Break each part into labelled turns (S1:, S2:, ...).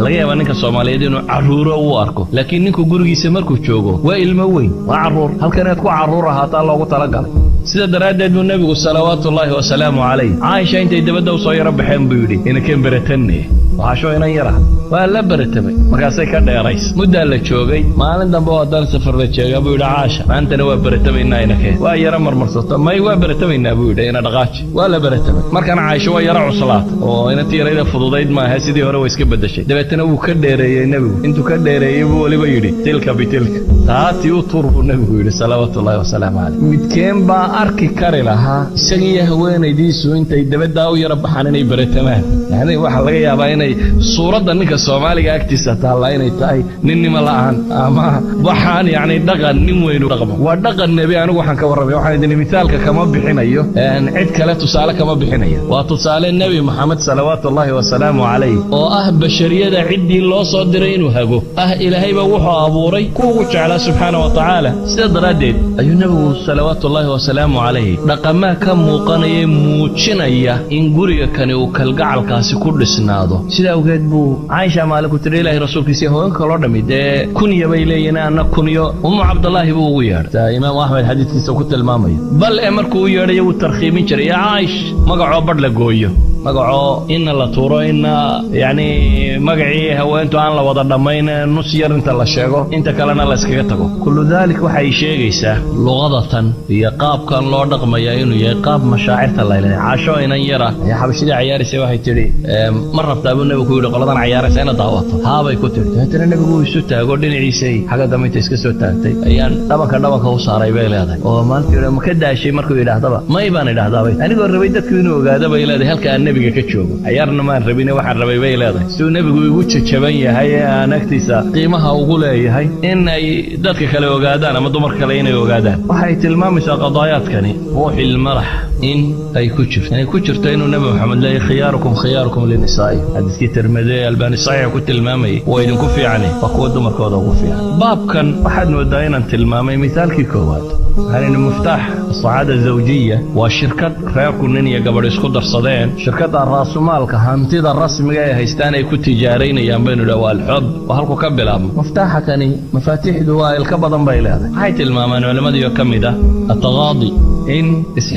S1: laga yaabaa ninka Soomaaliyeed inuu caruuro u arko laakiin ninku gurigiisa markuu joogo waa ilmo weyn waa caruur halkan aad ku caruur ahaataa loogu talagalay sida daraadeed uu nabigu salawaatullaahi wa salaamu alayhi Aisha intay dabada u soo yara baxeen buu yiri inakeen baratanne waxaasho inaan yara waa la baratamay markaasay ka dheerays muddo la joogay maalin dambe oo dal safar la joogay buu yiri Aisha maantana waa baratamayna inakeen waa yara marmarsato may waa baratamayna buu yiri ina dhaqaaji waa la baratamay markaan Aisha waa yara cuslaat oo inantii yarayda fududayd ma aha sidii hore way iska bedeshay dabeetana uu ka dheereeyay nabigu intuu ka dheereeyay buu waliba yiri tilka bitilka taati u turbu nabigu yiri salawaatullaahi wa salaamu alayhi midkeen baa arki kari lahaa isaga haweenaydiisu intay dabada u yara baxaan inay baratamaan yani waxa laga yaabaa inay suurada ninka Soomaaliga agtiisa taala inay tahay ninnima la'aan ama waxaan yani dhaqan nin weyn u dhaqmo waa dhaqan nabi anigu waxaan ka warramay waxaan idin misaalka kama bixinayo cid kale tusaale kama bixinayo waa tusaale nabi Muhammad salawaatullaahi wa salaamu alayhi oo ah bashariyada cidii loo soo diray inuu hago ilaahay baa wuxuu abuuray kuwa jecel subhanahu wa ta'ala sida daraadeed ayuu nabigu salawaatullaahi wa salaamu alayhi dhaqama ka muuqanaya muujinaya in guriga kani uu kalgacalkaasi ku dhisnaado sida awgeed buu Aisha maaliku tiri ilaahay rasuulkiisa hooyanka loo dhamidee kunya bay leeyeen ana kunyo Abdullaahi buu ugu yeertay Imaam Ahmed xadiiskiisa ku tilmaamayo bal markuu u yeeray uu tarxiimin jiray Aisha magaco bad la gooyo magaco in la tuuro in yani magacii haweentu aan la wada dhamayn nus yar inta la sheego inta kalena la iskaga tago kullu dalik waxay sheegaysaa luqadatan iyo qaabkan loo dhaqmayaa inuu yahay qaab mashaacirta la ilaalinayo Aisha inan yara ay xabashida ciyaaraysa waxay tiri mar rabtaa buu nabigu yiri qoladan ciyaaraysa ina daawato haabay ku tiri inta nabigu isu taago dhinaciisay xaga dambeynta iska soo taagtay ayaan dhabanka u saaray bay leedahay oo maanta ma ka daashay markuu yiraahdaba may baan yiraahdaa anigoo rabay dadku inuu ogaado bay leedahay halka nabiga ka joogo ciyaarna ma rabin waxaan rabay bay leedahay soo nabigu igu jajaban yahay aan agtiisa qiimaha ugu leeyahay in ay dadka kale ogaadaan ama dumar kale inay ogaadaan waxay tilmaamaysaa qadaayaadkani ruuxil marax in ay ku jirto inuu nabi Muhammad leeyahay khiyaarukum linisaa'i hadii tirmidhi albani sahih ku tilmaamay oo idin ku fiican waa kuwa dumarkooda ugu fiican baabkan waxaad moodaa inaan tilmaamay misaalkii koowaad هل مفتاح السعادة الزوجية وشركة رياكو نينيا قبل اسكو درصدين شركة الراس مالك هانتيدا الرسمية هيستاني يكون تجارين ينبين له الحب وهلكو كبلا مفتاحها كاني مفاتيح دواء الكبضا بيلاده هاي تلمامان ولما ديو كمدا التغاضي إن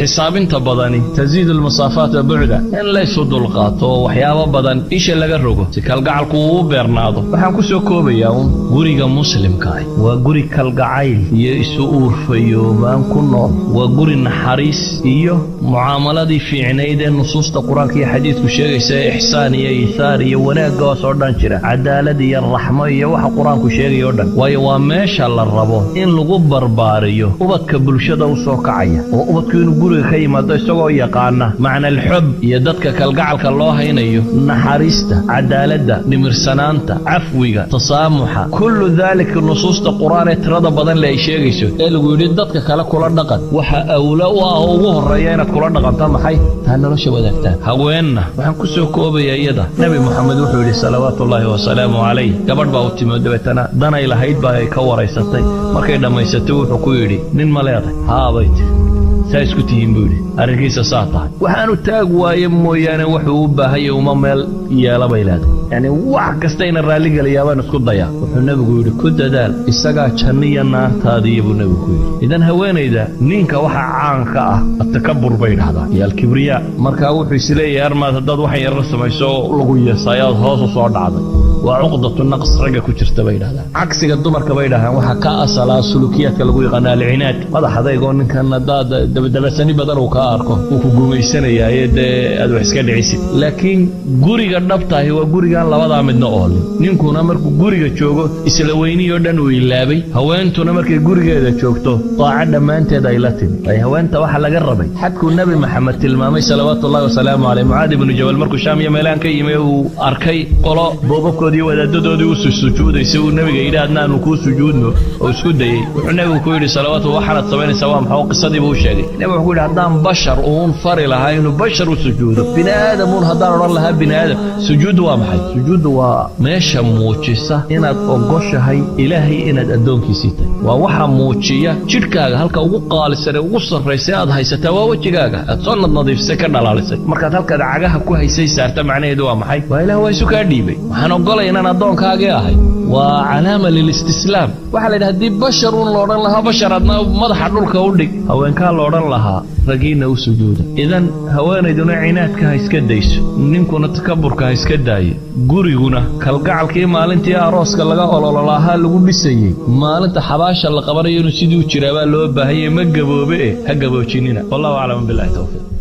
S1: حساب تبضاني تزيد المسافات بعدا إن ليسوا دلقات وحيابا بدن إيش اللي قرقو تكالقع القوو بيرناضو وحنكو سوكوبي يوم قريقا مسلم كاي وقريقا القعايل يسؤور فيو baan ku nool waa guri naxariis iyo muaamaladii fiicneeyeen nusuusta quraanka iyo xadiisku sheegaysa ihsaan iyo isaar iyo wanaag oo soo dhan jira cadaalad iyo raxmo iyo waxa quraanku sheegayo dhan waayo waa meesha la rabo in lagu barbaariyo ubadka bulshada u soo kacaya oo ubadku inuu guriga ka yimaado isagoo yaqaana macna al-hub iyo dadka kalgacalka loo haynayo naxariista cadaaladda nimirsanaanta afwiga tasaamuxa kullu dhalika nusuusta quraan ee tirada badan la sheegayso ee lagu yiri dadka kala kula dhaqan waxa awla u ah ugu horeeya inaad kula dhaqanto maxay taa nolosha wadaagtaan haweenna waxaan ku soo koobaya iyada nabi Muhammad wuxuu yiri salawaatullaahi wa salaamu alayhi gabadh baa u timid dabeetana danay lahayd baa ay ka wareysatay markay dhamaysatay wuxuu ku yiri nin ma leedahay haabay saysku tihiin buu yiri arrinkiisa saata waxaanu taag waaye mooyaane wuxuu u baahay uma meel yeela bay leedahay yani wax kasta in raali galiyaabaan isku daya wuxuu nabigu yiri ku dadaal isaga janniya naartaadii buu nabigu yiri idan haweenayda ninka waxa caan ka ah atakabbur bay dhahdaa iyo al-kibriya marka wuxuu isleeyahay armaad dad wax yar samayso lagu yeesayaad hoos u soo dhacday waa uqdatu naqs raga ku jirta bay dhahdaa cagsiga dumarka bay dhahaan waxa ka asala sulukiyaadka lagu yaqaan al-inaad madaxdaygo ninkan dabasani badan uu ka arko uu ku guumaysanaya aad wax iska dhicisid laakiin guriga dhabtahay waa gurigan labada midna ool ninkuna markuu guriga joogo isla weyniyo dhan uu ilaabay haweentuna markay gurigeeda joogto taacad dhamaanteed ay la timi ay haweenta waxa laga rabay xadku nabi Muhammad tilmaamay salawaatullaahi wa salaamu alayhi Muaad ibn Jabal markuu Shaam iyo Meelaan ka yimay uu arkay qolo boobabkood culimmadoodii wadaadadoodii u sujuudaysay uu nabiga yidhi adnaanu kuu sujuudno oo isku dayey wuxuu nabigu ku yidhi salawaatu waxaanad samaynaysaa waa maxaa qisadii buu u sheegay nabigu wuxuu yidhi haddaan bashar uun fari lahaa inuu bashar u sujuudo bini aadamuun haddaan odhan lahaa bini aadam sujuuddu waa maxay sujuuddu waa meesha muujisa inaad ogoshahay ilaahay inaad addoonkiisii tahay waa waxa muujiya jidhkaaga halka ugu qaalisan ee ugu sarraysay aad haysataa waa wejigaaga aad soo nadiifisay ka dhalaalisay markaad halkaad cagaha ku haysay saarta macnaheedu waa maxay waa ilaah waa isu kaa dhiibay waxaan ogolay inaan addoonkaagii ahay waa calaama lilistislaam waxaa la yidhi haddii bashar uun la odhan lahaa bashar adna madaxa dhulka u dhig haweenkaa la odhan lahaa ragiina u sujuuda idan haweenayduna cinaadka ha iska dayso ninkuna takaburka ha iska daayo guriguna kalgacalkii maalintii arooska laga olololaahaa lagu dhisayey maalinta xabaasha la qabanayo inuu sidii u jiraabaa loo baahanyay ma gaboobe ha gaboojinina wallahu aclam billahi tawfiiq